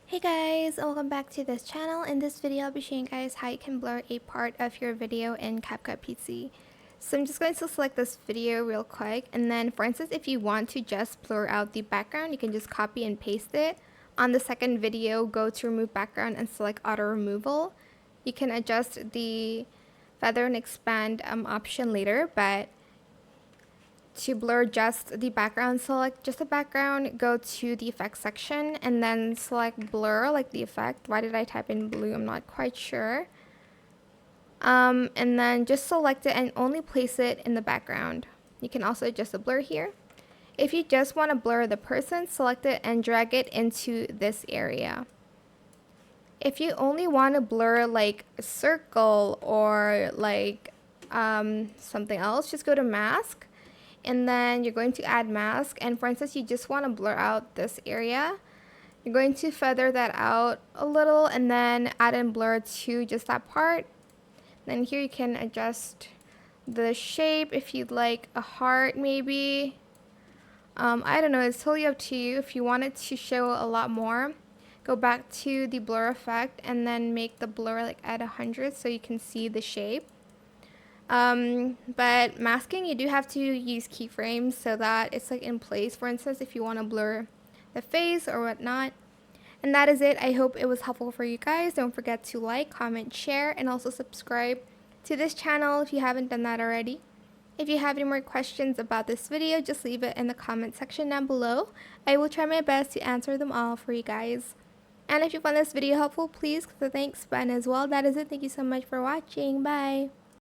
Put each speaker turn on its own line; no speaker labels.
Hey guys, welcome back to this channel. In this video, I'll be showing you guys how you can blur a part of your video in CapCut PC. So I'm just going to select this video real quick, and then for instance, if you want to just blur out the background, you can just copy and paste it. On the second video, go to remove background and select auto removal. You can adjust the feather and expand option later, but to blur just the background, select just the background, go to the effects section and then select blur, like the effect. Why did I type in blue? I'm not quite sure. And then just select it and only place it in the background. You can also adjust the blur here. If you just want to blur the person, select it and drag it into this area. If you only want to blur like a circle or like something else, just go to mask. And then you're going to add mask, and for instance you just want to blur out this area. You're going to feather that out a little and then add in blur to just that part. Then here you can adjust the shape if you'd like a heart maybe. I don't know, it's totally up to you. If you want it to show a lot more, go back to the blur effect and then make the blur like at 100 so you can see the shape. But masking, you do have to use keyframes so that it's like in place, for instance, if you want to blur the face or whatnot. And that is it. I hope it was helpful for you guys. Don't forget to like, comment, share, and also subscribe to this channel if you haven't done that already. If you have any more questions about this video, just leave it in the comment section down below. I will try my best to answer them all for you guys. And if you found this video helpful, please click the thanks button as well. That is it. Thank you so much for watching. Bye.